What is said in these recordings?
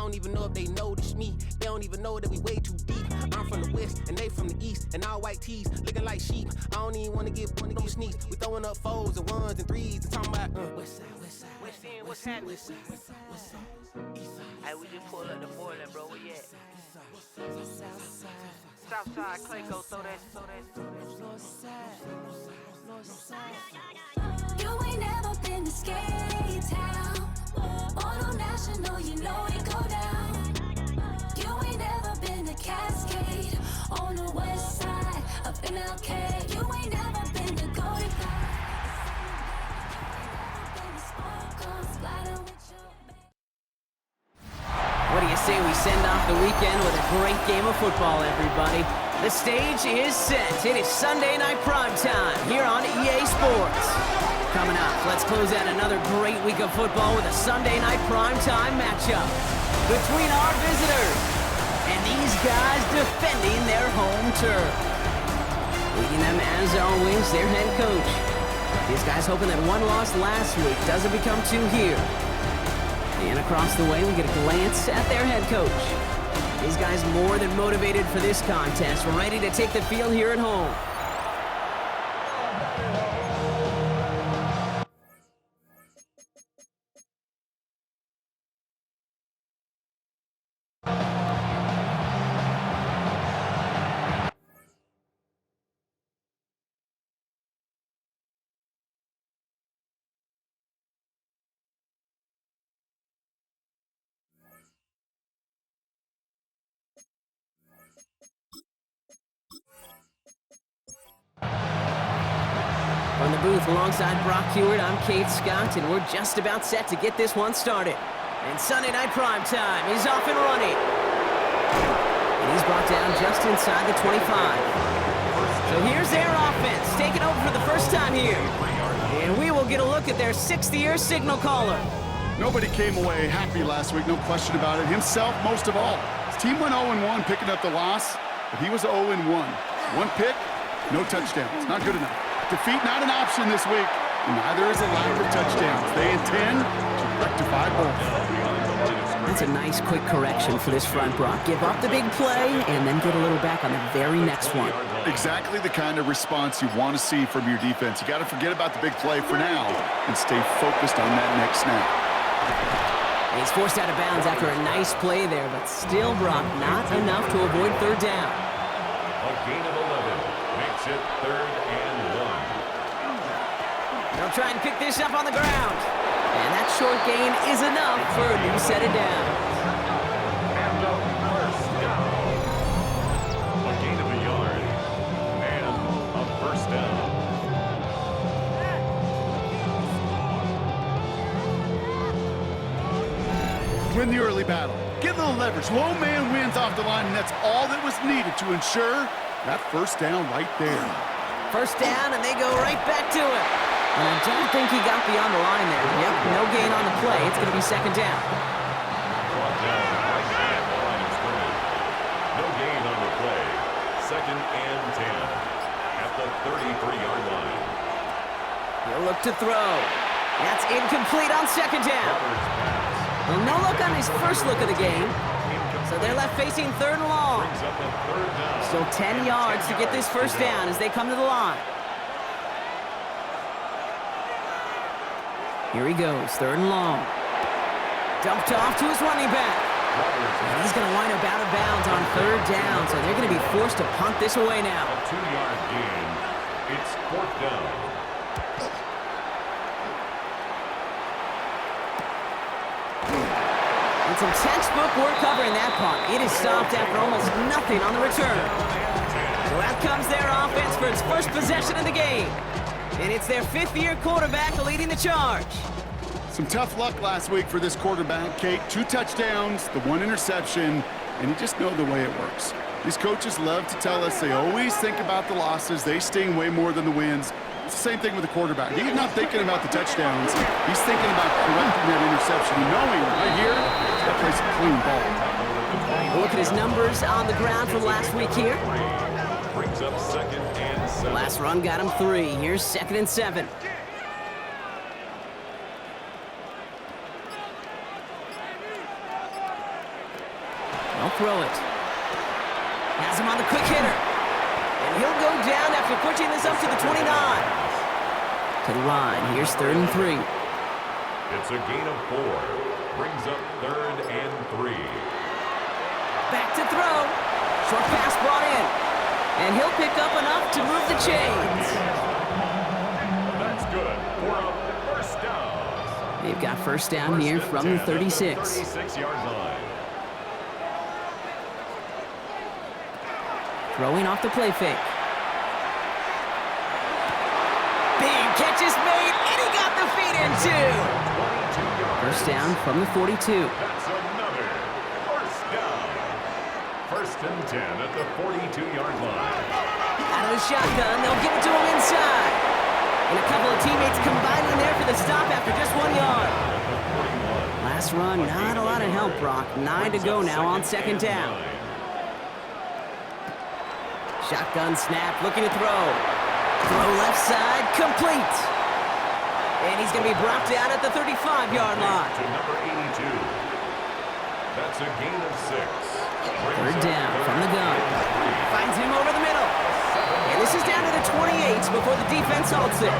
don't even know if they notice me. They don't even know that we way too deep. I'm from the west and they from the east, and all white tees looking like sheep. I don't even wanna get no sneaks. We throwing up fours and ones and threes and talking about west side, west side, west end, what's happening? West side, west side, west side, east side. Hey, we just pulled up the border, bro. Where you at? South side, Clayco, throw that. You ain't never been to Skate Town. Auto National, you know it go down. You ain't never been to Cascade on the west side of MLK. You ain't never been to Golden Park. What do you say we send off the weekend with a great game of football, everybody? The stage is set. It is Sunday night prime time here on EA Sports. Coming up, let's close out another great week of football with a Sunday night prime time matchup between our visitors and these guys defending their home turf. Leading them, as always, their head coach. These guys hoping that one loss last week doesn't become two here. And across the way, we get a glance at their head coach. These guys more than motivated for this contest. We're ready to take the field here at home. From the booth alongside Brock Hewitt, I'm Kate Scott, and we're just about set to get this one started. And Sunday night prime time is off and running. And he's brought down just inside the 25. So here's their offense, taking over for the first time here. And we will get a look at their sixth-year signal caller. Nobody came away happy last week, no question about it. Himself, most of all. His team went 0-1, picking up the loss, but he was 0-1. One pick, no touchdowns. Not good enough. Defeat not an option this week, and neither is a lack of touchdowns. They intend to rectify both. That's a nice quick correction for this front, Brock. Give up the big play and then get a little back on the very next one. Exactly the kind of response you want to see from your defense. You got to forget about the big play for now and stay focused on that next snap. And he's forced out of bounds after a nice play there, but still, Brock, not enough to avoid third down. A gain of 11 makes it 3rd and 1. They'll try and pick this up on the ground. And that short gain is enough for a new set of downs. And a first down. A gain of a yard. And a first down. Win the early battle. Get a little leverage. Low man wins off the line, and that's all that was needed to ensure that first down right there. First down, and they go right back to it. And I don't think he got beyond the line there. Yep, no gain on the play. It's going to be second down. Brought down right at the line of scrimmage. No gain on the play. 2nd and 10 at the 33-yard line. He'll look to throw. That's incomplete on second down. Well, no look on his first look of the game. So they're left facing 3rd and long. Still 10 yards to get this first down as they come to the line. Here he goes, 3rd and long. Dumped off to his running back. And he's going to wind up out of bounds on 3rd down, so they're going to be forced to punt this away now. A 2-yard gain. It's 4th down. And some textbook work covering that punt. It is stopped after almost nothing on the return. So out comes their offense for its first possession of the game. And it's their 5th-year quarterback leading the charge. Some tough luck last week for this quarterback, Kate. 2 touchdowns, the 1 interception, and you just know the way it works. These coaches love to tell us they always think about the losses. They sting way more than the wins. It's the same thing with the quarterback. He's not thinking about the touchdowns. He's thinking about correcting that interception and knowing right here, that plays a clean ball. Look at his numbers on the ground from last week here. Brings up 2nd and 7. Last run got him 3. Here's 2nd and 7. They'll throw it. Has him on the quick hitter. And he'll go down after pushing this up to the 29. To the line. Here's 3rd and 3. It's a gain of 4. Brings up 3rd and 3. Back to throw. Short pass brought in. And he'll pick up enough to move the chains. That's good for a first down. They've got first down here from the 36. 36-yard line. Throwing off the play fake. Big catch is made, and he got the feet in too. First down from the 42. That's another first down. 1st and 10 at the 42-yard line. Out of the shotgun, they'll give it to him inside. And a couple of teammates combining there for the stop after just 1 yard. Last run, not a lot of help, Brock. 9 to go now on 2nd down. Shotgun snap, looking to throw. Throw left side, complete. And he's going to be brought down at the 35-yard line. To number 82. That's a gain of 6. 3rd down from the gun. Finds him over the middle. And this is down to the 28 before the defense halts it.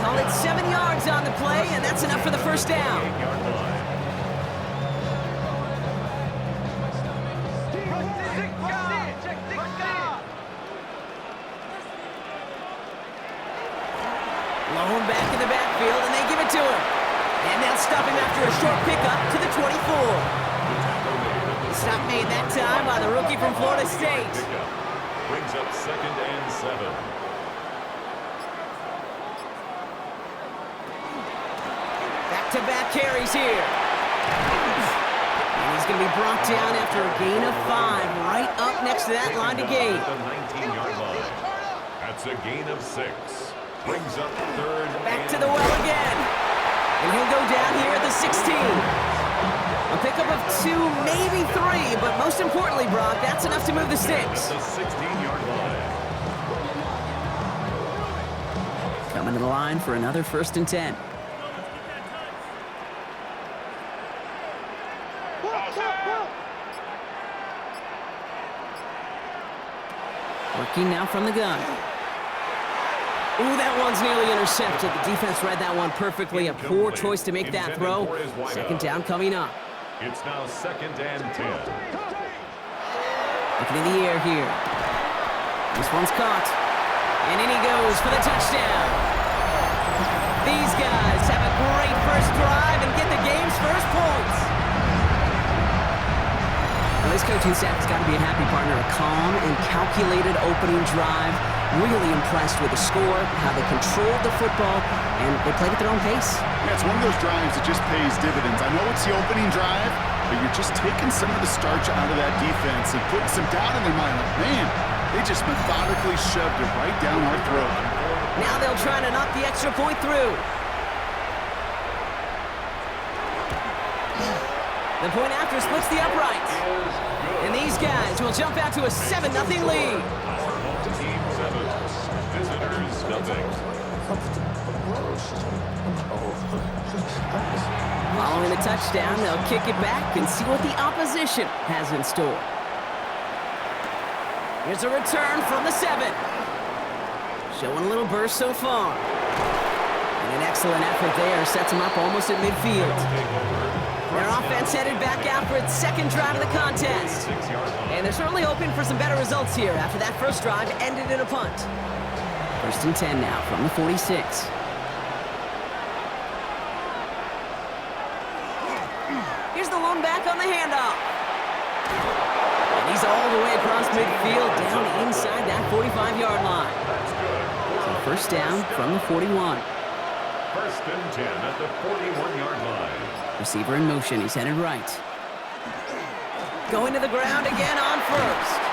Call it 7 yards on the play, and that's enough for the first down. Low back in the backfield, and they give it to him. And they'll stop him after a short pickup to the 24. Stop made that time by the rookie from Florida State. Brings up 2nd and 7. Back-to-back carries here. And he's going to be brought down after a gain of 5, right up next to that line to gain. The 19-yard line. That's a gain of 6. Brings up 3rd. Back to the well again. And he'll go down here at the 16. A pickup of 2, maybe 3, but most importantly, Brock, that's enough to move the sticks. The 16-yard line. Coming to the line for another 1st and 10. Working now from the gun. Ooh, that one's nearly intercepted. The defense read that one perfectly. A poor choice to make that throw. 2nd down coming up. It's now 2nd and 10. Looking in the air here. This one's caught. And in he goes for the touchdown. These guys have a great first drive and get the game's first points. Well, this coaching staff has got to be a happy partner. A calm and calculated opening drive. Really impressed with the score, how they controlled the football, and they played at their own pace. Yeah, it's one of those drives that just pays dividends. I know it's the opening drive, but you're just taking some of the starch out of that defense and putting some doubt in their mind. Like, man, they just methodically shoved it right down our throat. Now they'll try to knock the extra point through. The point after splits the uprights. And these guys will jump out to a 7-0 lead. Team 7, visitors nothing. Following the touchdown, they'll kick it back and see what the opposition has in store. Here's a return from the 7. Showing a little burst so far. And an excellent effort there sets them up almost at midfield. Their offense headed back out for its 2nd drive of the contest. And they're certainly hoping for some better results here after that first drive ended in a punt. 1st and 10 now from the 46. Here's the lone back on the handoff. And he's all the way across midfield down inside that 45-yard line. So 1st down from the 41. 1st and 10 at the 41-yard line. Receiver in motion, he's headed right. Going to the ground again on 1st.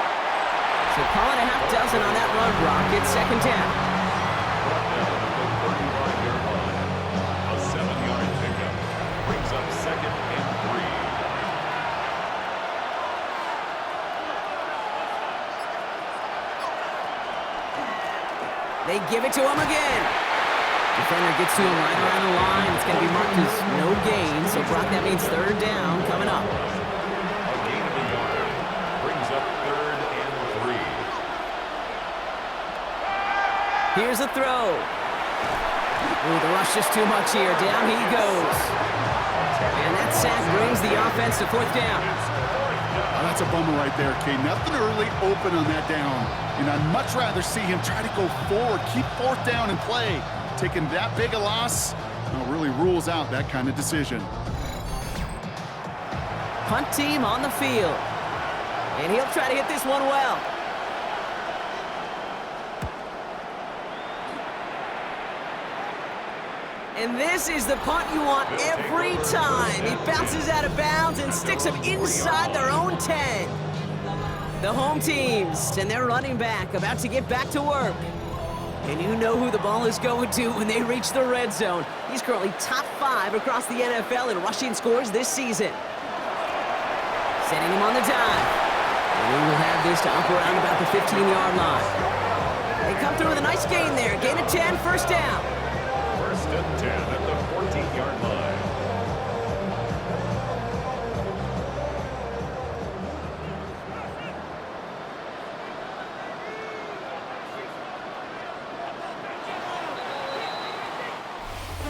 So call it a half dozen on that run, Brock. It's 2nd down. A 7-yard pickup brings up 2nd and 3. They give it to him again. Defender gets to him right around the line. It's going to be marked as no gain. So, Brock, that means 3rd down coming up. A gain of a Here's a throw. Ooh, the rush is too much here. Down he goes. And that sack brings the offense to fourth down. Oh, that's a bummer right there, Kate. Nothing early open on that down. And I'd much rather see him try to go forward, keep fourth down and play. Taking that big a loss really rules out that kind of decision. Punt team on the field. And he'll try to hit this one well. And this is the punt you want every time. He bounces out of bounds and sticks them inside their own 10. The home teams and their running back about to get back to work. And you know who the ball is going to when they reach the red zone. He's currently top 5 across the NFL in rushing scores this season. Setting him on the dive. And we will have this to up around about the 15-yard line. They come through with a nice gain there. Gain of 10, first down. First and 10 at the 14-yard line.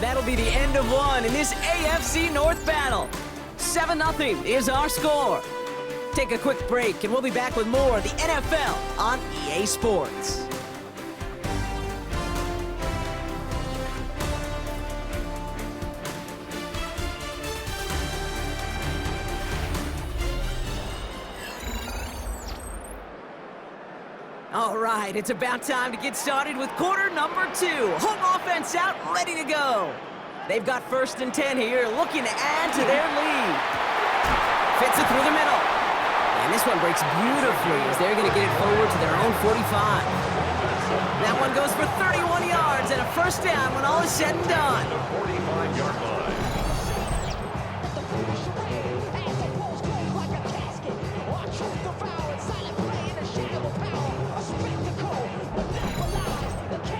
That'll be the end of one in this AFC North battle. 7-0 is our score. Take a quick break, and we'll be back with more of the NFL on EA Sports. All right, it's about time to get started with quarter number 2. Home offense out, ready to go. They've got first and 10 here, looking to add to their lead. Fits it through the middle. And this one breaks beautifully as they're going to get it forward to their own 45. That one goes for 31 yards and a first down when all is said and done. The 45-yard line.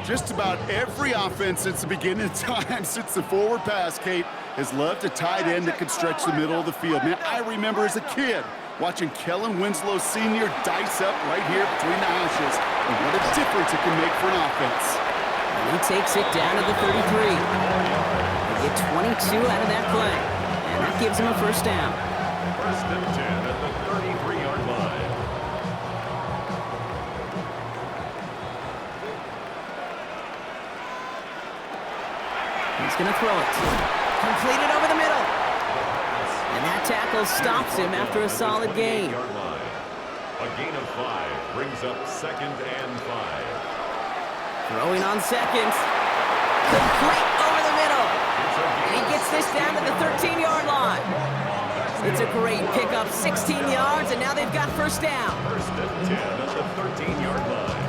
Just about every offense since the beginning of time, since the forward pass, Kate, has loved a tight end that can stretch the middle of the field. Man, I remember as a kid watching Kellen Winslow Sr. dice up right here between the hashes. And what a difference it can make for an offense. And he takes it down to the 33. They get 22 out of that play. And that gives him a first down. First and 10 at the 33-yard line. He's going to throw it. Completed over the middle. And that tackle stops him after a solid gain. A gain of 5 brings up second and 5. Throwing on second. Complete over the middle. And he gets this down to the 13-yard line. It's a great pickup, 16 yards, and now they've got first down. First and 10 at the 13-yard line.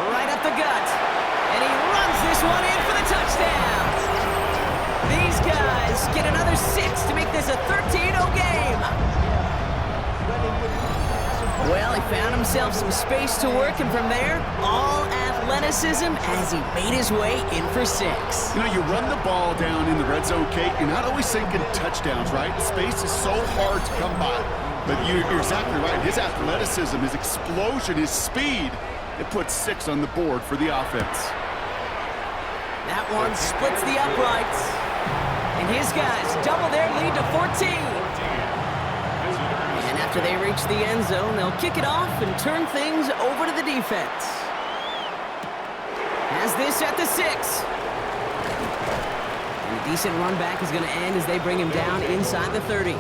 Right up the gut. And he runs this one in for the touchdown. These guys get another 6 to make this a 13-0 game. Well, he found himself some space to work, and from there, all athleticism as he made his way in for 6. You know, you run the ball down in the red zone, Kate, you're not always thinking touchdowns, right? Space is so hard to come by. But you're exactly right. His athleticism, his explosion, his speed, it puts 6 on the board for the offense. That one splits the uprights. And his guys double their lead to 14. And after they reach the end zone, they'll kick it off and turn things over to the defense. Has this at the 6. And a decent run back is going to end as they bring him down inside the 30.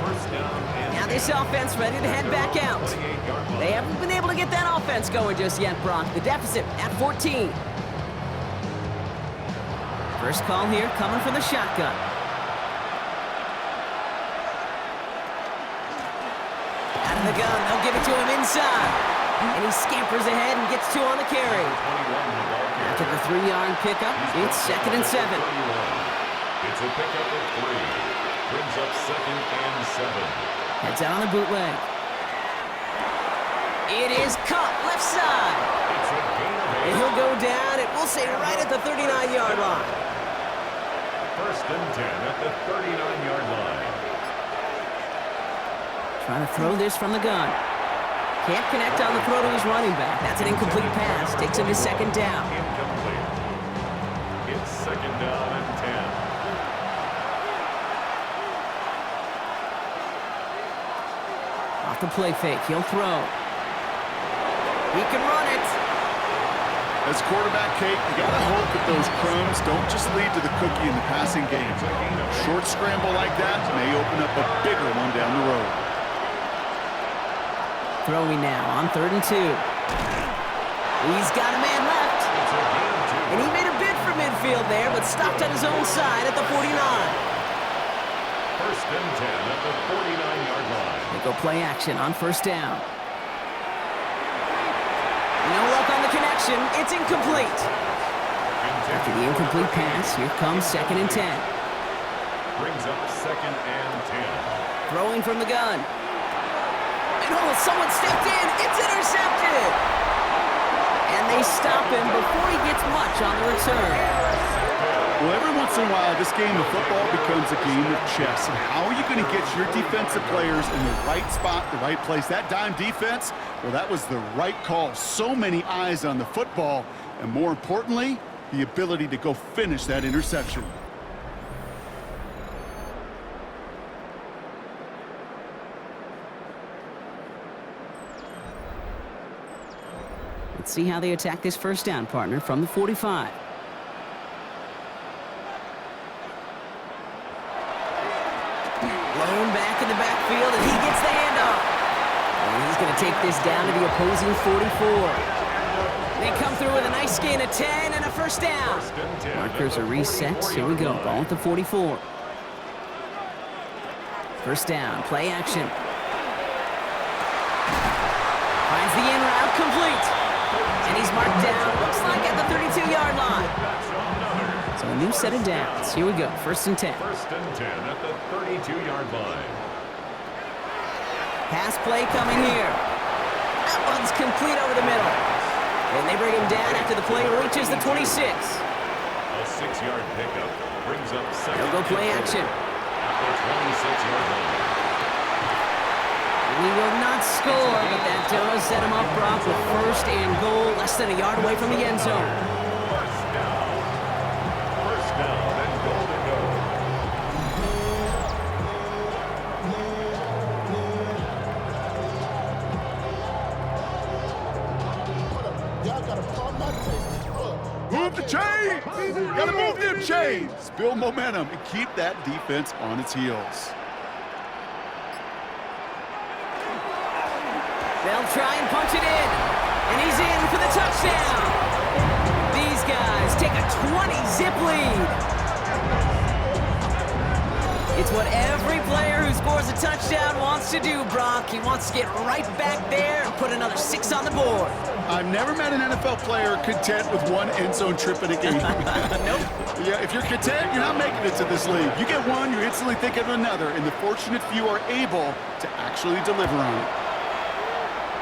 Now this offense ready to head back out. They haven't been able to get that offense going just yet, Brock. The deficit at 14. First call here coming from the shotgun. Out of the gun, they'll give it to him inside. And he scampers ahead and gets 2 on the carry. After the 3-yard pickup, it's second and 7. It's a pickup of 3. Brings up second and 7. Heads out on the bootleg. It is caught left side. It's a gain of 8. And he'll go down, and we'll say right at the 39-yard line. First and 10 at the 39-yard line. Trying to throw this from the gun. Can't connect on the throw to his running back. That's an incomplete pass. Takes him to second down. Incomplete. It's second down and 10. Off the play fake, he'll throw. He can run it. As quarterback, Kate, you got to hope that those crumbs don't just lead to the cookie in the passing game. A short scramble like that may open up a bigger one down the road. Throwing now on 3rd and 2. He's got a man left. And he made a bid for midfield there, but stopped on his own side at the 49. First and 10 at the 49-yard line. They go play action on 1st down. No luck on the connection. It's incomplete. After the incomplete pass, here comes 2nd and 10. Brings up 2nd and 10. Throwing from the gun. And oh, someone stepped in. It's intercepted. And they stop him before he gets much on the return. Well, every once in a while, this game of football becomes a game of chess. And how are you going to get your defensive players in the right spot, the right place? That dime defense, well, that was the right call. So many eyes on the football. And more importantly, the ability to go finish that interception. Let's see how they attack this 1st down, partner, from the 45. Blown back in the backfield, and he gets the handoff. And he's going to take this down to the opposing 44. They come through with a nice gain of 10 and a 1st down. Markers are reset. Here we go. Ball at the 44. 1st down. Play action. Finds the in route complete. And he's marked down, looks like at the 32-yard line. So a new set of downs. Here we go, 1st and 10. 1st and 10 at the 32-yard line. Pass play coming here. That one's complete over the middle. And they bring him down after the play reaches the 26. A 6-yard pickup brings up 2nd. They'll go play action. At the 26-yard line. He will not score, but that does set him up, Brock, with 1st and goal, less than a yard away from the end zone. First down and goal to go. Move the chains! Gotta move them chains! Build momentum and keep that defense on its heels. They'll try and punch it in. And he's in for the touchdown. These guys take a 20-zip lead. It's what every player who scores a touchdown wants to do, Brock. He wants to get right back there and put another 6 on the board. I've never met an NFL player content with one end zone trip in a game. Nope. Yeah, if you're content, you're not making it to this league. You get one, you instantly think of another, and the fortunate few are able to actually deliver on it.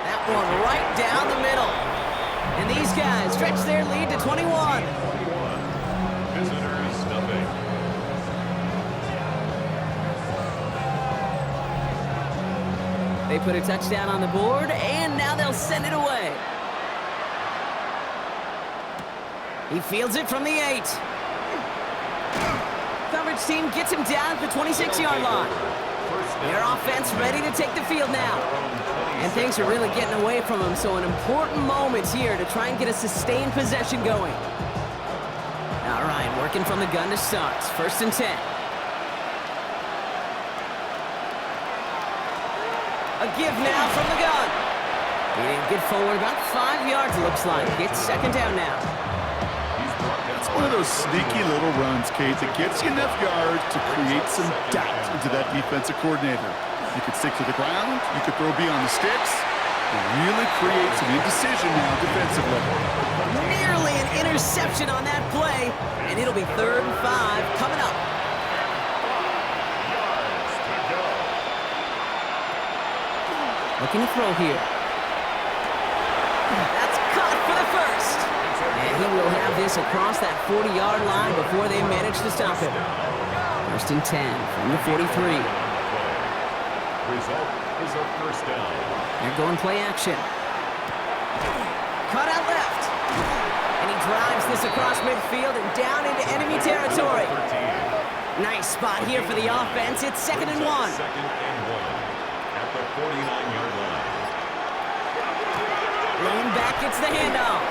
That one right down the middle. And these guys stretch their lead to 21. Visitors, nothing. They put a touchdown on the board, and now they'll send it away. He fields it from the 8. Coverage team gets him down at the 26-yard line. Their offense ready to take the field now. And things are really getting away from him, so an important moment here to try and get a sustained possession going. All right, working from the gun to start. 1st and 10. A give now from the gun. He didn't get forward about 5 yards, it looks like. It's 2nd down now. It's one of those sneaky little runs, Kate, that gets you enough yards to create some doubt into that defensive coordinator. You could stick to the ground, you could throw beyond the sticks, and really create some indecision now defensively. Nearly an interception on that play, and it'll be 3rd and 5 coming up. Looking to throw here. That's caught for the 1st. And he will have this across that 40-yard line before they manage to stop him. 1st and 10 from the 43. Result, is a first down. They're going play action. Cut out left. And he drives this across midfield and down into enemy territory. 13. Nice spot here for the offense. It's 2nd and 1. Second and 1 at the 49-yard line. Lane back gets the handoff.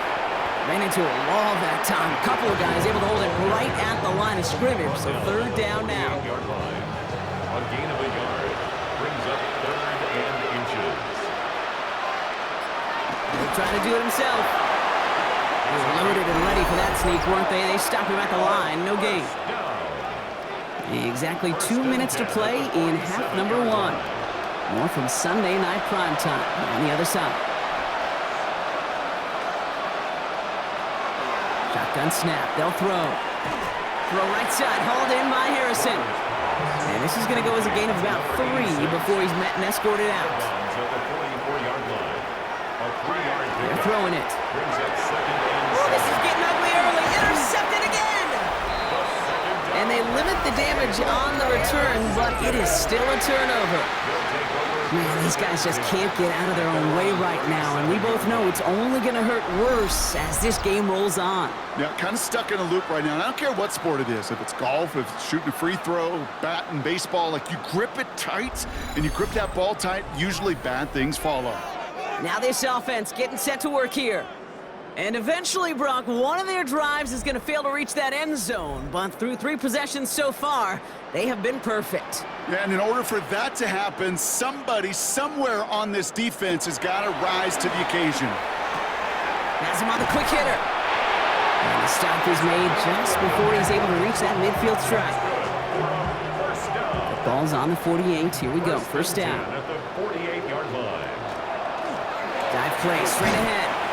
Ran into a wall that time. A couple of guys able to hold it right at the line of scrimmage. So 3rd down now. 48-yard line. A gain of a yard brings up 3rd and inches. He'll try to do it himself. They were loaded and ready for that sneak, weren't they? They stopped him at the line. No gain. Exactly 2 minutes to play in half number 1. More from Sunday Night Primetime on the other side. Shotgun snap. They'll throw. Throw right side. Hauled in by Harrison. And this is going to go as a gain of about 3 before he's met and escorted out. Until the 44-yard line. A 3-yard They're throwing it. brings up 2nd and Oh, this is getting ugly early. Intercepted again. And they limit the damage on the return, but it is still a turnover. Man, these guys just can't get out of their own way right now, and we both know it's only going to hurt worse as this game rolls on. Yeah, kind of stuck in a loop right now. And I don't care what sport it is. If it's golf, if it's shooting a free throw, batting, baseball, like you grip it tight and you grip that ball tight, usually bad things follow. Now this offense getting set to work here. And eventually, Brock, one of their drives is going to fail to reach that end zone. But through 3 possessions so far, they have been perfect. Yeah, and in order for that to happen, somebody somewhere on this defense has got to rise to the occasion. Has him on the quick hitter. And the stop is made just before he's able to reach that midfield strike. The ball's on the 48. Here we go. First down. at the 48-yard line. Dive play straight ahead.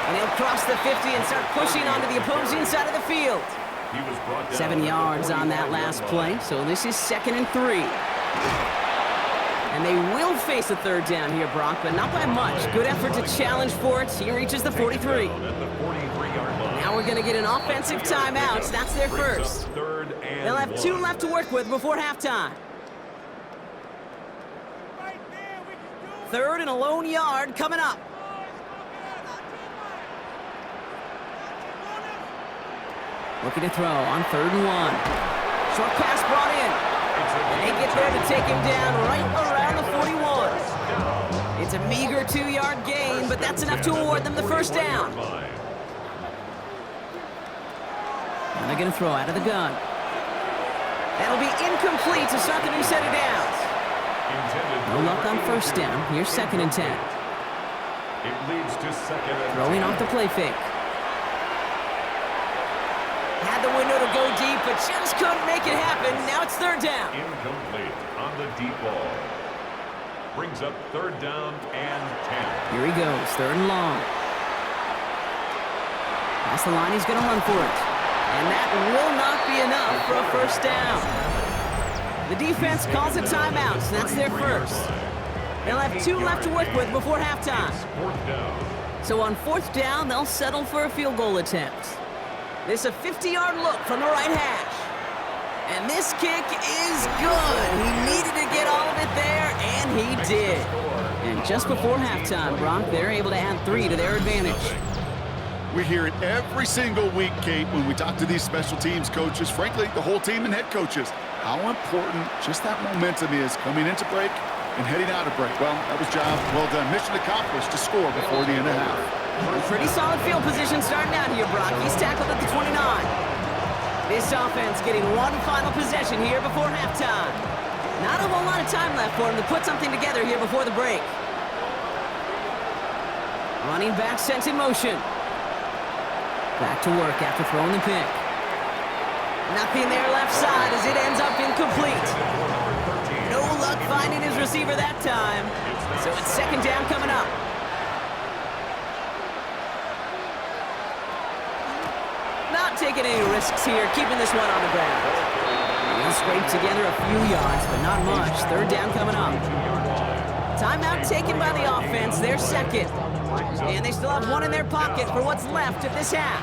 And he'll cross the 50 and start pushing onto the opposing side of the field. He was brought down 7 yards on that last play, so this is 2nd and 3. And they will face a 3rd down here, Brock, but not by much. Good effort to challenge for it. He reaches the 43. at the 43-yard line. Now we're going to get an offensive timeout. That's their first. 3rd and They'll have 2 1. left to work with before halftime. 3rd and a lone yard coming up. Looking to throw on 3rd and 1. Short pass brought in. And they get there to take him down right around the 41. It's a meager 2-yard gain, but that's enough to award them the first down. And they're going to throw out of the gun. That'll be incomplete to start the new set of downs. No luck on first down. Here's 2nd and 10. It leads to 2nd and Throwing 10. off the play fake. Had the window to go deep, but just couldn't make it happen. Now it's 3rd down. Incomplete on the deep ball. Brings up 3rd down and 10. Here he goes, 3rd and long. Past the line, he's going to run for it. And that will not be enough for a first down. The defense calls a timeout, so that's their first. They'll have 2 left to work with before halftime. 4th down. So on 4th down, they'll settle for a field goal attempt. This is a 50-yard look from the right hash. And this kick is good. He needed to get all of it there, and he did. And just before halftime, Brock, they're able to add 3 to their advantage. We hear it every single week, Kate, when we talk to these special teams coaches, frankly, the whole team and head coaches, how important just that momentum is coming into break and heading out of break. Well, that was job well done. Mission accomplished to score before the end of half. Pretty solid field position starting out here, Brock. He's tackled at the 29. This offense getting 1 final possession here before halftime. Not a whole lot of time left for him to put something together here before the break. Running back sent in motion. Back to work after throwing the pick. Nothing there left side as it ends up incomplete. No luck finding his receiver that time. So it's 2nd down coming up. Not taking any risks here, keeping this one on the ground. He'll scrape together a few yards, but not much. 3rd down coming up. Timeout taken by the offense, their 2nd. And they still have 1 in their pocket for what's left of this half.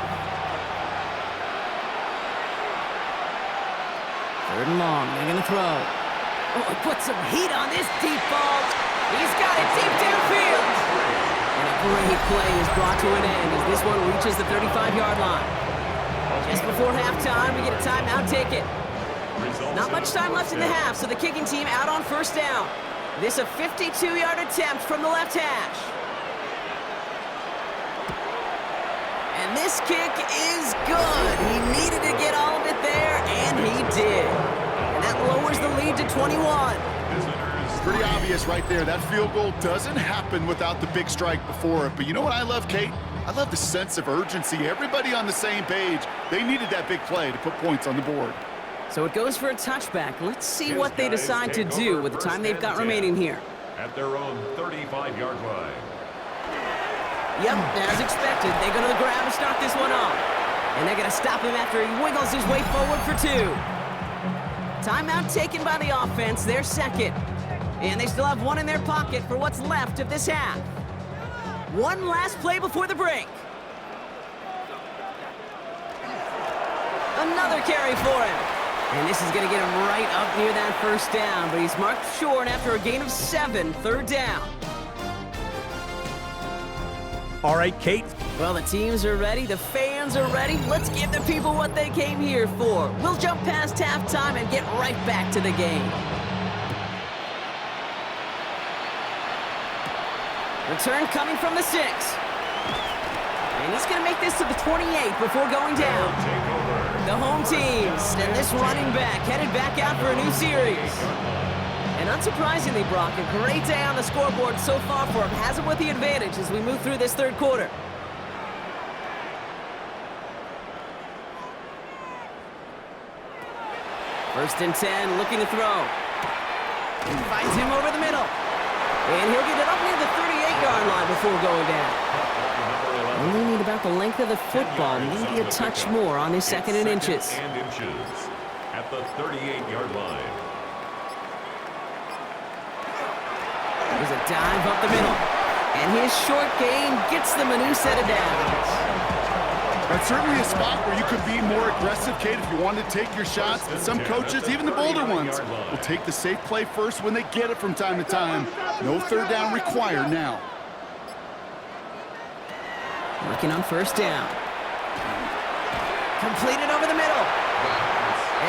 3rd and long, they're gonna throw. Oh, put some heat on this deep ball. He's got it deep downfield. And a great play is brought to an end as this one reaches the 35-yard line. Just before halftime, we get a timeout ticket. Not much time left in the half, so the kicking team out on first down. This a 52-yard attempt from the left hash. And this kick is good. He needed to get all of it there, and he did. And that lowers the lead to 21. Pretty obvious right there. That field goal doesn't happen without the big strike before it. But you know what I love, Kate? I love the sense of urgency. Everybody on the same page. They needed that big play to put points on the board. So it goes for a touchback. Let's see what they decide to do with the time they've got remaining here. At their own 35-yard line. Yep, as expected, they go to the grab and start this one off. And they're going to stop him after he wiggles his way forward for 2. Timeout taken by the offense, their second. And they still have one in their pocket for what's left of this half. One last play before the break. Another carry for him. And this is going to get him right up near that first down, but he's marked short after a gain of 7, third down. All right, Kate. Well, the teams are ready, the fans are ready. Let's give the people what they came here for. We'll jump past halftime and get right back to the game. Return coming from the 6. And he's going to make this to the 28 before going down. The home teams and this running back headed back out for a new series. And unsurprisingly, Brock, a great day on the scoreboard so far for him. Has him with the advantage as we move through this third quarter. First and 10, looking to throw. Finds him over the middle. And he'll get it up near the 38-yard line before going down. Only need about the length of the football, maybe a touch more on his second and inches. At the 38-yard line. There's a dive up the middle. And his short gain gets them a new set of downs. That's certainly a spot where you could be more aggressive, Kate, if you wanted to take your shots. And some coaches, even the bolder ones, will take the safe play first when they get it from time to time. No third down required now. Working on first down. Completed over the middle.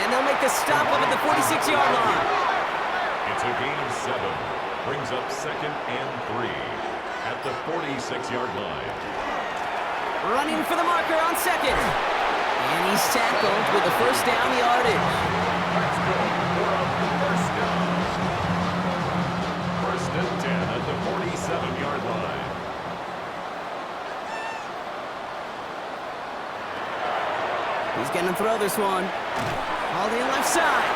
And they'll make the stop up at the 46-yard line. It's a gain of 7. Brings up second and 3 at the 46-yard line. Running for the marker on second. And he's tackled with the first down yardage. Let's go for a first down. First and 10 at the 47-yard line. He's going to throw this one. All the left side.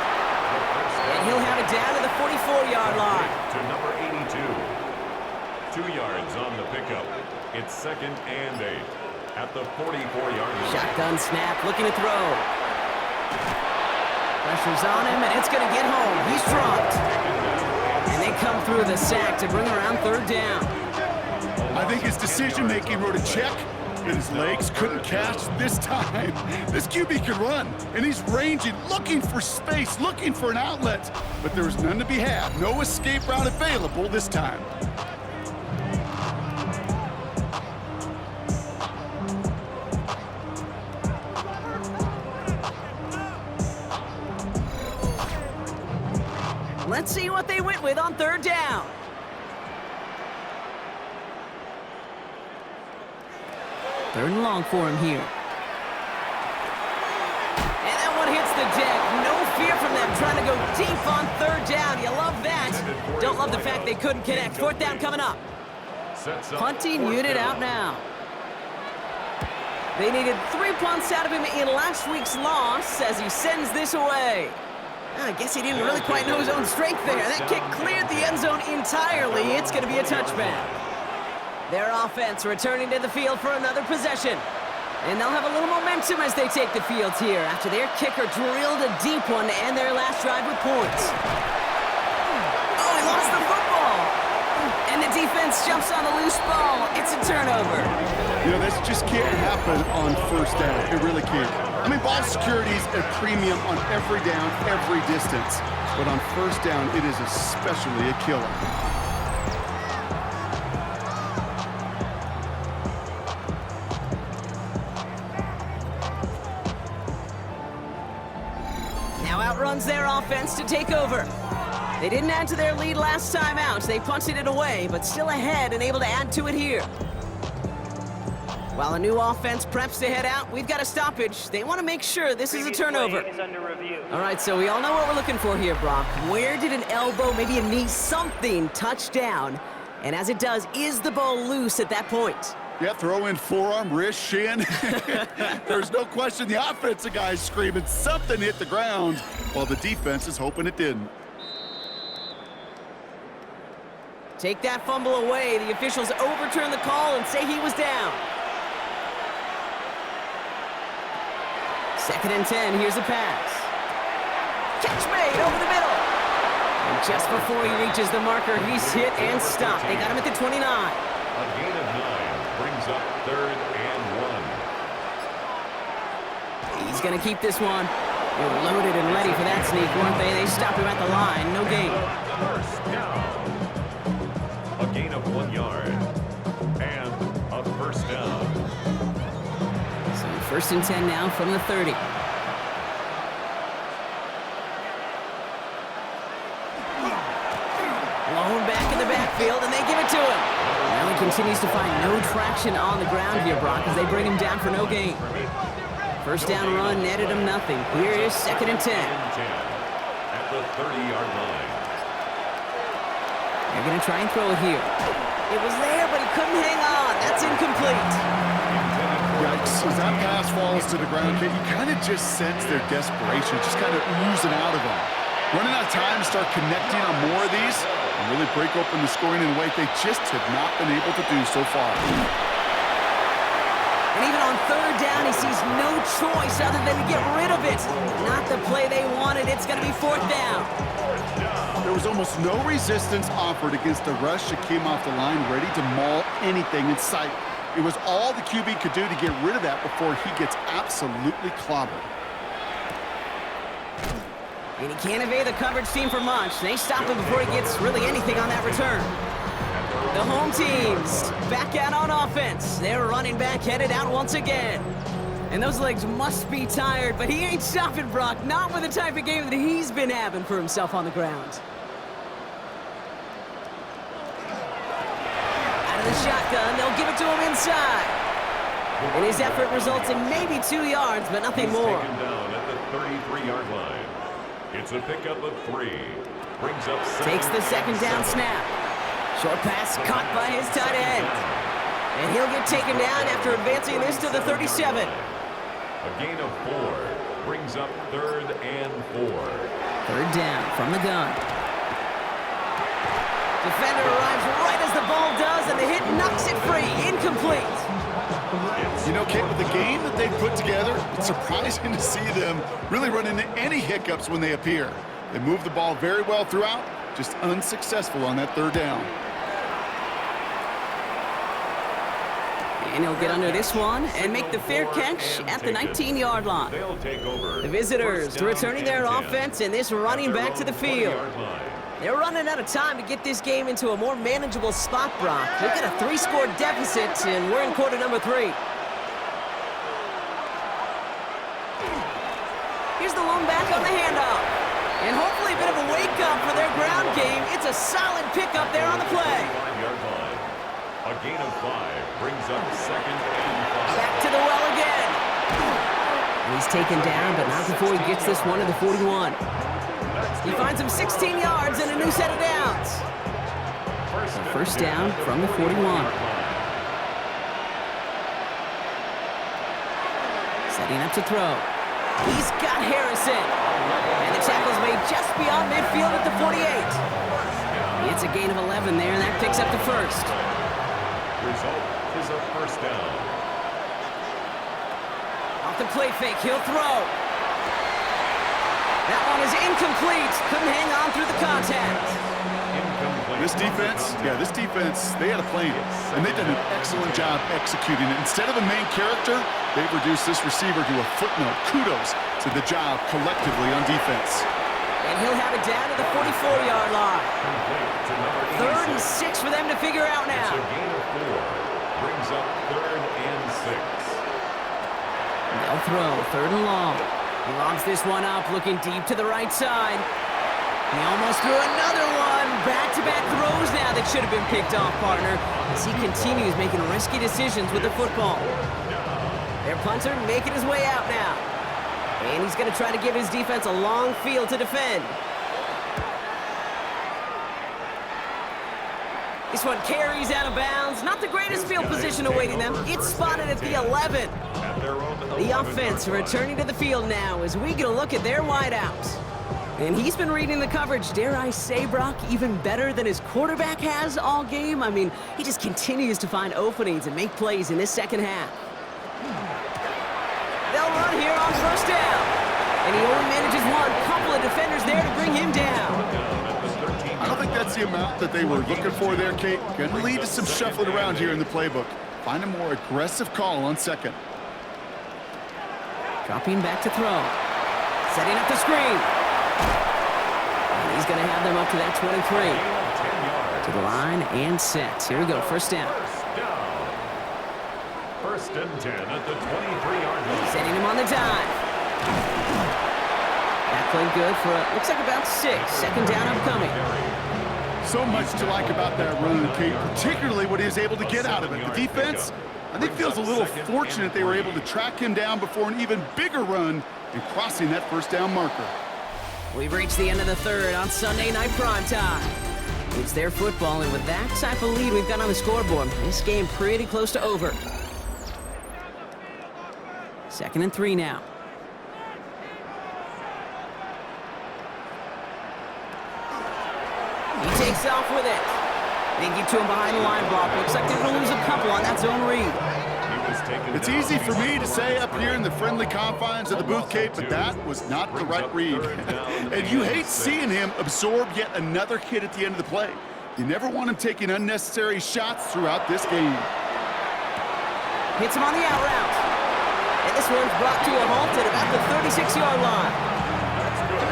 And he'll have it down to the 44-yard line. To number 82. 2 yards on the pickup. It's second and 8 at the 44-yard line. Shotgun snap, looking to throw. Pressure's on him, and it's going to get home. He's dropped. And they come through the sack to bring around third down. I think his decision-making wrote a check, and his legs couldn't catch this time. This QB can run, and he's ranging, looking for space, looking for an outlet. But there was none to be had. No escape route available this time. Let's see what they went with on third down. Third and long for him here. And that one hits the deck. No fear from them trying to go deep on third down. You love that. Don't love the fact they couldn't connect. Fourth down coming up. Punting unit out now. They needed 3 punts out of him in last week's loss as he sends this away. I guess he didn't really quite know his own strength there. That kick cleared the end zone entirely. It's going to be a touchback. Their offense returning to the field for another possession. And they'll have a little momentum as they take the field here after their kicker drilled a deep one to end their last drive with points. Oh, he lost the football. And the defense jumps on the loose ball. It's a turnover. You know, this just can't happen on first down. It really can't. I mean, ball security is a premium on every down, every distance. But on first down, it is especially a killer. outruns their offense to take over. They didn't add to their lead last time out. They punted it away, but still ahead and able to add to it here. While a new offense preps to head out, we've got a stoppage. They want to make sure this is a turnover. All right, so we all know what we're looking for here, Brock. Where did an elbow, maybe a knee, something touch down? And as it does, is the ball loose at that point? Yeah, throw in forearm, wrist, shin. There's no question the offensive guy's screaming something hit the ground, while the defense is hoping it didn't. Take that fumble away. The officials overturn the call and say he was down. 2nd and 10, here's a pass. Catch made over the middle. And just before he reaches the marker, he's hit and stopped. They got him at the 29. A gain of 9 brings up 3rd and 1. He's going to keep this one. They were loaded and ready for that sneak, weren't they? They stopped him at the line. No gain. First down. A gain of 1 yard. And a first down. So 1st and 10 now from the 30. Blown back in the backfield, and they give it to him. Now he continues to find no traction on the ground here, Brock, as they bring him down for no gain. First down run netted him nothing. Here is 2nd and 10. At the 30-yard line. They're going to try and throw it here. It was there, but he couldn't hang on. That's incomplete. Yikes. As that pass falls to the ground, you kind of just sense their desperation, just kind of oozing out of them. Running out of time to start connecting on more of these and really break open the scoring in a way they just have not been able to do so far. And even on 3rd down, he sees no choice other than to get rid of it. Not the play they wanted. It's going to be 4th down. There was almost no resistance offered against the rush that came off the line, ready to maul anything in sight. It was all the QB could do to get rid of that before he gets absolutely clobbered. And he can't evade the coverage team for much. They stop him before he gets really anything on that return. The home teams back out on offense. Their running back headed out once again. And those legs must be tired, but he ain't stopping, Brock. Not with the type of game that he's been having for himself on the ground. Out of the shotgun, they'll give it to him inside. And his effort results in maybe 2 yards, but nothing more. Taken down at the 33-yard line. It's a pickup of 3. Brings up 7. Takes the 2nd down snap. Short pass caught by his tight end. And he'll get taken down after advancing this to the 37. A gain of 4 brings up 3rd and 4. 3rd down from the gun. Defender arrives right as the ball does, and the hit knocks it free. Incomplete. You know, Kate, with the game that they've put together, it's surprising to see them really run into any hiccups when they appear. They move the ball very well throughout, just unsuccessful on that 3rd down. And he'll get under this one and make the fair catch at the 19-yard line. They'll take over. The visitors returning their offense and this running back to the field. They're running out of time to get this game into a more manageable spot, Brock. Look at a 3-score deficit, and we're in quarter number 3. Here's the lone back on the handoff. And hopefully a bit of a wake-up for their ground game. It's a solid pickup there on the play. 5-yard line. A gain of 5 brings up 2nd and 5. Back to the well again. And he's taken down, but not before he gets this one to the 41. He finds him 16 yards and a new set of downs. First down from the 41. Setting up to throw. He's got Harrison. And the tackle's made just beyond midfield at the 48. It's a gain of 11 there, and that picks up the first. Result is a first down. Off the play fake, he'll throw. That one is incomplete. Couldn't hang on through the contact. This defense, they had a plan, and they've done an excellent job executing it. Instead of a main character, they've reduced this receiver to a footnote. Kudos to the job collectively on defense. And he'll have it down to the 44-yard line. 3rd and 6 for them to figure out now. It's a gain of 4. Brings up 3rd and 6. They'll throw 3rd and long. He lobs this one up, looking deep to the right side. He almost threw another one. Back-to-back throws now that should have been picked off, partner, as he continues making risky decisions with the football. Their punter making his way out now. And he's going to try to give his defense a long field to defend. This one carries out of bounds. Not the greatest field position awaiting them. It's spotted at the 11. The offense returning to the field now as we get a look at their wideouts. And he's been reading the coverage, dare I say, Brock, even better than his quarterback has all game. I mean, he just continues to find openings and make plays in this second half. They'll run here on first down. And he only manages one. Couple of defenders there to bring him down. I don't think that's the amount that they were looking for there, Kate. Going to lead to some shuffling around here in the playbook. Find a more aggressive call on second. Dropping back to throw. Setting up the screen. And he's going to have them up to that 23. To the line and set. Here we go, first down. First and 10 at the 23-yard line. Setting him on the dive. That played good for, looks like about 6. Second down upcoming. So much to like about that run, Kate, particularly what he was able to get out of it. The defense, I think, feels a little fortunate they were able to track him down before an even bigger run and crossing that first down marker. We've reached the end of the third on Sunday Night Primetime. It's their football, and with that type of lead we've got on the scoreboard, this game pretty close to over. Second and 3 now. He takes off with it. They get to him behind the line block. Looks like they're going to lose a couple on that zone read. It's easy for me to say up here in the friendly confines of the booth, Kate, but that was not the right read. And you hate seeing him absorb yet another hit at the end of the play. You never want him taking unnecessary shots throughout this game. Hits him on the out route. And this one's brought to a halt at about the 36-yard line.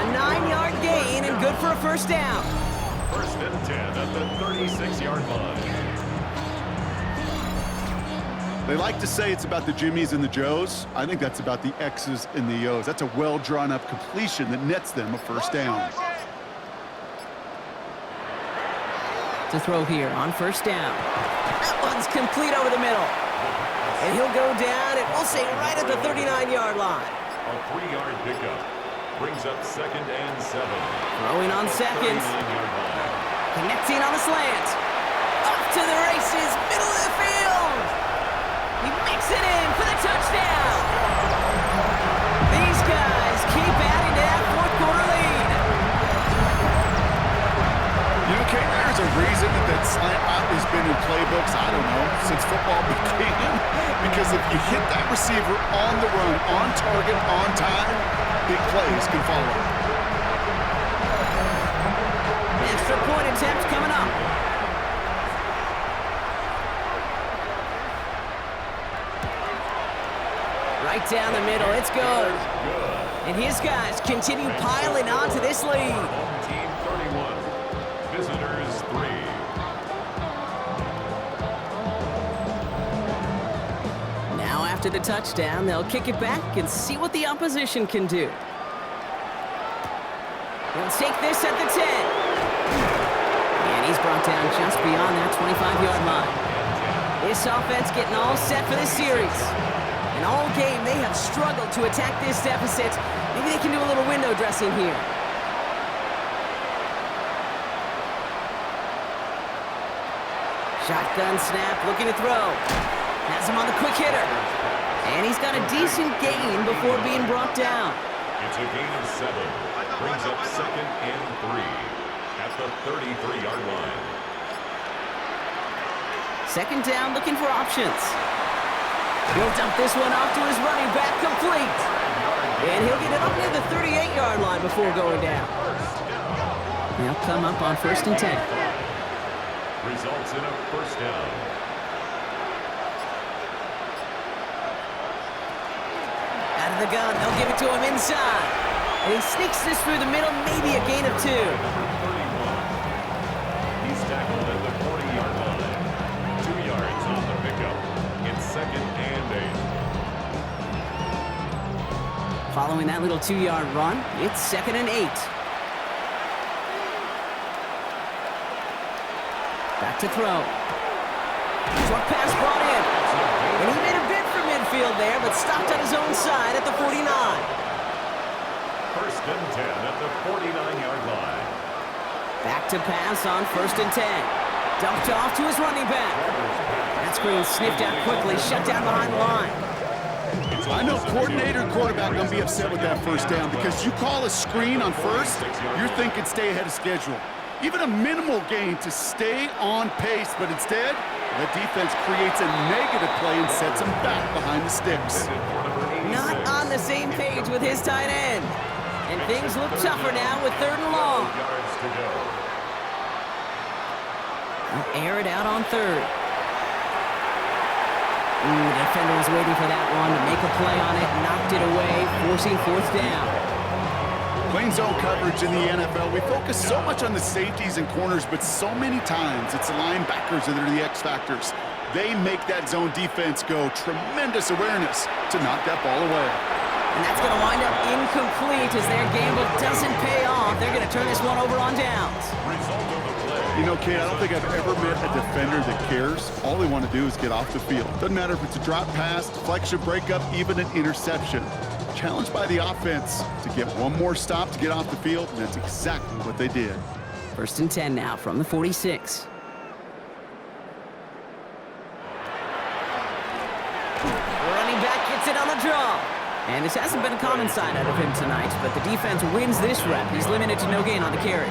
A 9-yard gain and good for a first down. First and 10 at the 36-yard line. They like to say it's about the Jimmies and the Joes. I think that's about the X's and the O's. That's a well-drawn-up completion that nets them a first down. To throw here on first down. That one's complete over the middle. And he'll go down, and we'll say right at the 39-yard line. A 3-yard pickup brings up second and 7. Throwing on second. Connecting on the slant. Up to the races, middle of the field. He makes it in for the touchdown. These guys keep adding to that fourth-quarter lead. You know, Kate, there's a reason that slant route has been in playbooks, I don't know, since football began. Because if you hit that receiver on the run, on target, on time, big plays can follow. Extra point attempt coming up. Right down the middle, it's good. And his guys continue piling onto this lead. Home team 31, visitors 3. Now after the touchdown, they'll kick it back and see what the opposition can do. They'll take this at the 10. And he's brought down just beyond that 25-yard line. This offense getting all set for this series. And all game, they have struggled to attack this deficit. Maybe they can do a little window dressing here. Shotgun snap, looking to throw. Has him on the quick hitter. And he's got a decent gain before being brought down. It's a gain of 7. Brings up second and 3 at the 33-yard line. Second down, looking for options. He'll dump this one off to his running back, complete. And he'll get it up near the 38-yard line before going down. They'll come up on first and 10. Results in a first down. Out of the gun, they'll give it to him inside. And he sneaks this through the middle, maybe a gain of 2. 31. He's tackled at the 40-yard line. 2 yards on the pickup. It's second and 8. Following that little 2-yard run, it's 2nd and 8. Back to throw. Short pass brought in. And he made a bid for midfield there, but stopped on his own side at the 49. 1st and 10 at the 49-yard line. Back to pass on 1st and 10. Dumped off to his running back. That screen sniffed out quickly, shut down behind the line. I know coordinator and quarterback going to be upset with that 1st down because you call a screen on 1st, you're thinking stay ahead of schedule. Even a minimal gain to stay on pace, but instead, the defense creates a negative play and sets him back behind the sticks. Not on the same page with his tight end. And things look tougher now with 3rd and long. They'll air it out on 3rd. The defender was waiting for that one to make a play on it, knocked it away, forcing 4th down. Playing zone coverage in the NFL, we focus so much on the safeties and corners, but so many times it's the linebackers that are the X factors. They make that zone defense go. Tremendous awareness to knock that ball away. And that's going to wind up incomplete as their gamble doesn't pay off. They're going to turn this one over on downs. You know, Kate, I don't think I've ever met a defender that cares. All they want to do is get off the field. Doesn't matter if it's a drop pass, deflection, breakup, even an interception. Challenged by the offense to get one more stop to get off the field, and that's exactly what they did. 1st and 10 now from the 46. Running back gets it on the draw. And this hasn't been a common sign out of him tonight, but the defense wins this rep. He's limited to no gain on the carry.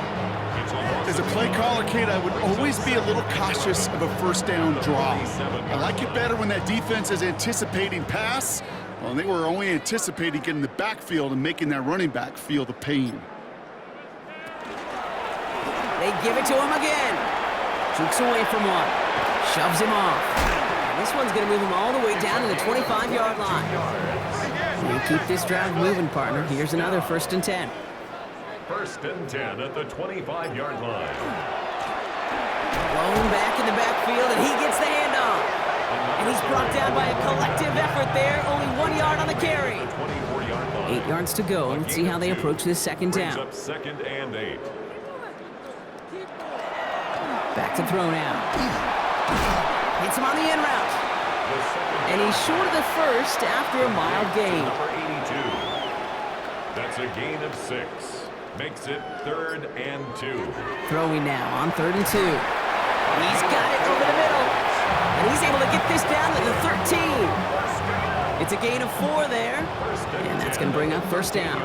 As a play caller, Kate, I would always be a little cautious of a 1st down draw. I like it better when that defense is anticipating pass. Well, they were only anticipating getting the backfield and making that running back feel the pain. They give it to him again. Jukes away from one. Shoves him off. And this one's going to move him all the way down to the 25-yard line. We keep this drive moving, partner. Here's another 1st and 10. 1st and 10 at the 25-yard line. Thrown back in the backfield, and he gets the handoff. And he's brought down by a collective effort there. Only 1 yard on the carry. 8 yards to go. Let's see how they approach this 2nd down. Up 2nd and 8. Back to throw now. Hits him on the in route. And he's short of the 1st after a mild gain. Number 82. That's a gain of 6. Makes it 3rd and 2. Throwing now on 3rd and 2. He's got it over the middle. And he's able to get this down to the 13. It's a gain of 4 there. And that's going to bring up 1st down.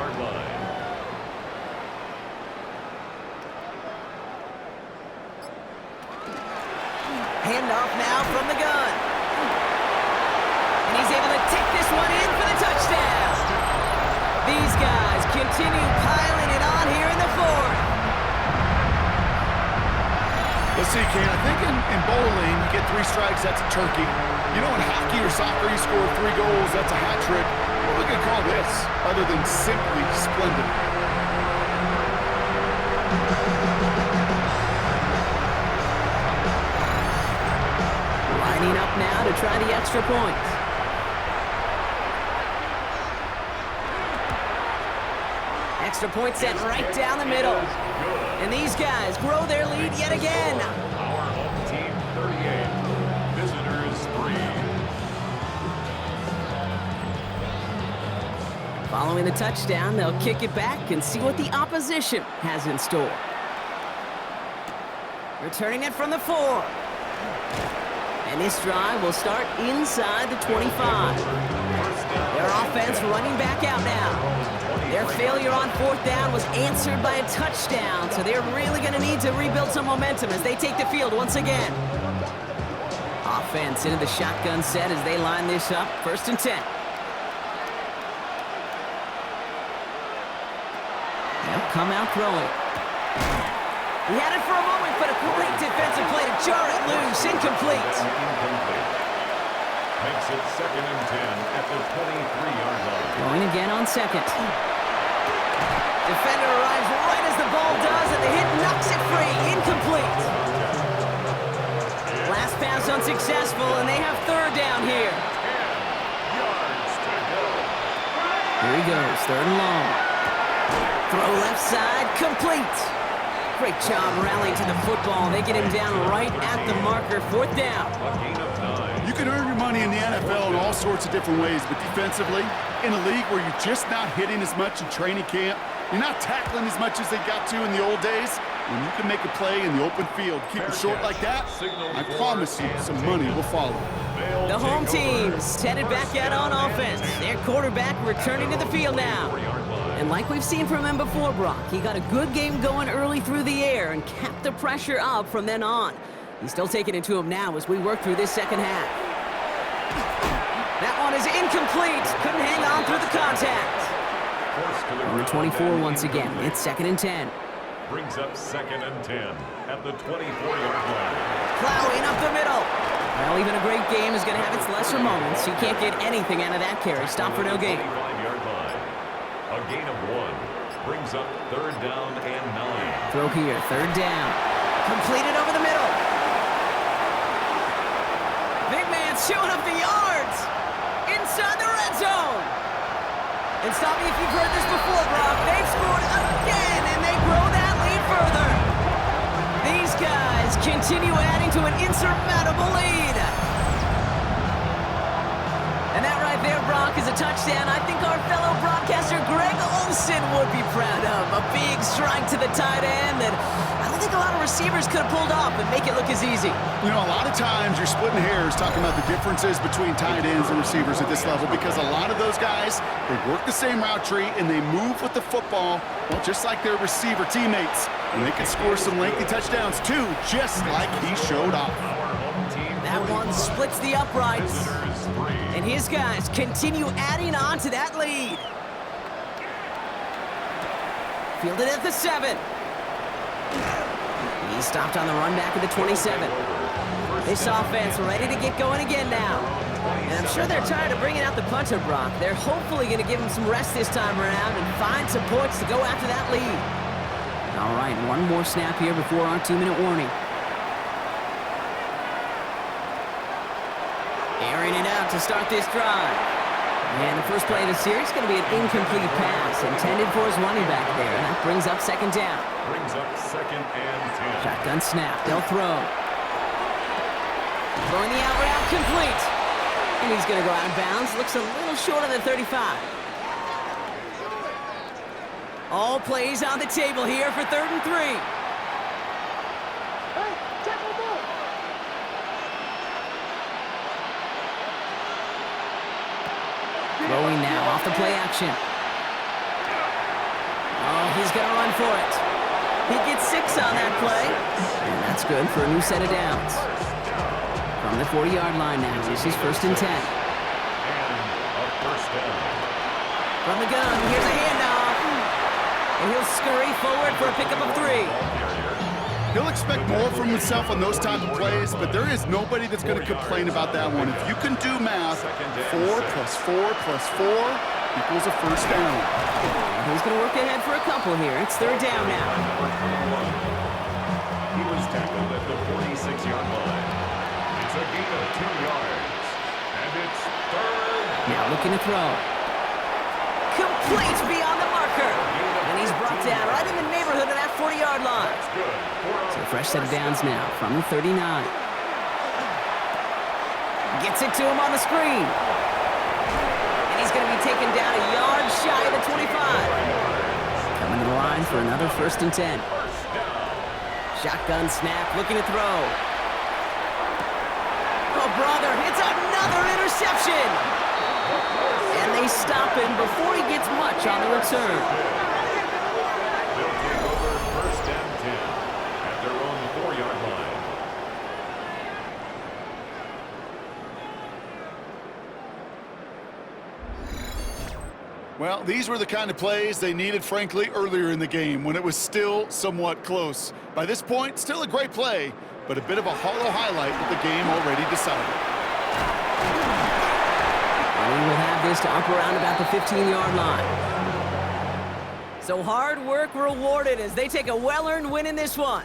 Handoff now from the gun. And he's able to take this one in for the touchdown. These guys continue piling it on here in the 4th. Let's see, Kane, I think in bowling, you get 3 strikes, that's a turkey. You know, in hockey or soccer, you score 3 goals, that's a hat trick. What are we going to call this, other than simply splendid? Lining up now to try the extra point. Extra point set right down the middle. And these guys grow their lead yet again. Our home team 38. Visitors 3. Following the touchdown, they'll kick it back and see what the opposition has in store. Returning it from the 4. And this drive will start inside the 25. Their offense running back out now. Their failure on 4th down was answered by a touchdown, so they're really going to need to rebuild some momentum as they take the field once again. Offense into the shotgun set as they line this up. 1st and 10. They'll come out throwing. He had it for a moment, but a great defensive play to jar it loose. Incomplete. Makes it 2nd and 10 at the 23-yard line. Going again on 2nd. Defender arrives right as the ball does, and the hit knocks it free. Incomplete. Last pass unsuccessful, and they have 3rd down here. 10 yards to go. Here he goes, 3rd and long. Throw left side, complete. Great job rallying to the football. They get him down right at the marker, 4th down. A gain of 9. You can earn your money in the NFL in all sorts of different ways, but defensively, in a league where you're just not hitting as much in training camp, you're not tackling as much as they got to in the old days, when you can make a play in the open field, keep it short like that, I promise you some money will follow. The home team's headed back out on offense. Their quarterback returning to the field now. And like we've seen from him before, Brock, he got a good game going early through the air and kept the pressure up from then on. He's still taking it to him now as we work through this second half. That one is incomplete. Couldn't hang on through the contact. Number 24 once again. It's 2nd and 10. Brings up 2nd and 10 at the 24-yard line. Plowing up the middle. Well, even a great game is going to have its lesser moments. He can't get anything out of that carry. Stop for no gain. 25-yard line. A gain of 1. Brings up 3rd down and 9. Throw here, 3rd down. Completed over the middle. Big man showing up the yards. Inside the red zone. And stop me if you've heard this before, Brock. They've scored again, and they grow that lead further. These guys continue adding to an insurmountable lead. And that right there, Brock, is a touchdown I think our fellow broadcaster Greg Olsen would be proud of. A big strike to the tight end that I don't think a lot of receivers could have pulled off and make it look as easy. You know, a lot of times you're splitting hairs talking about the differences between tight ends and receivers at this level because a lot of those guys, they work the same route tree and they move with the football, well, just like their receiver teammates. And they can score some lengthy touchdowns too, just like he showed off. That one splits the uprights. And his guys continue adding on to that lead. Fielded at the 7. He stopped on the run back at the 27. This offense ready to get going again now. And I'm sure they're tired of bringing out the punter, Brock. They're hopefully going to give him some rest this time around and find some points to go after that lead. All right, one more snap here before our 2-minute warning. Airing it out to start this drive. And the first play of the series is going to be an incomplete pass intended for his running back there. And that brings up 2nd down. Brings up 2nd and 10. Shotgun snap. They'll throw. Throwing the out route complete. And he's going to go out of bounds. Looks a little short of the 35. All plays on the table here for 3rd and 3. Throwing now off the play action. Oh, he's going to run for it. He gets 6 on that play. And that's good for a new set of downs. From the 40-yard line now, this is 1st and 10. And a first down. From the gun, here's a handoff. And he'll scurry forward for a pickup of 3. He'll expect more from himself on those type of plays, but there is nobody that's going to complain about that one. If you can do math, 4 plus 4 plus 4 equals a first down. He's going to work ahead for a couple here. It's 3rd down now. He was tackled at the 46-yard line. It's a gain of 2 yards. And it's 3rd. Now looking to throw. Complete beyond the marker. And he's brought down right in the neighborhood of that 40-yard line. So a fresh set of downs now from the 39. Gets it to him on the screen. And he's going to be taken down a yard shy of the 25. Coming to the line for another 1st and 10. Shotgun snap, looking to throw. Oh, brother, it's another interception. And they stop him before he gets much on the return. They'll take over 1st and 10 at their own 4-yard line. Well, these were the kind of plays they needed, frankly, earlier in the game when it was still somewhat close. By this point, still a great play, but a bit of a hollow highlight with the game already decided. We will have this to up around about the 15-yard line. So hard work rewarded as they take a well-earned win in this one.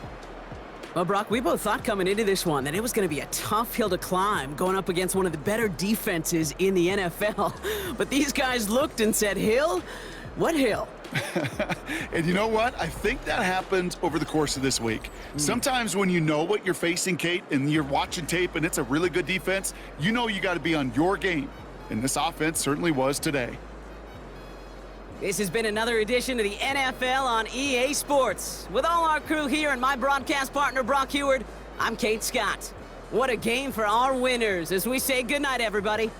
Well, Brock, we both thought coming into this one that it was going to be a tough hill to climb going up against one of the better defenses in the NFL. But these guys looked and said, hill? What hill? And you know what? I think that happened over the course of this week. Sometimes when you know what you're facing, Kate, and you're watching tape and it's a really good defense, you know you got to be on your game. And this offense certainly was today. This has been another edition of the NFL on EA Sports. With all our crew here and my broadcast partner, Brock Heward, I'm Kate Scott. What a game for our winners as we say goodnight, everybody.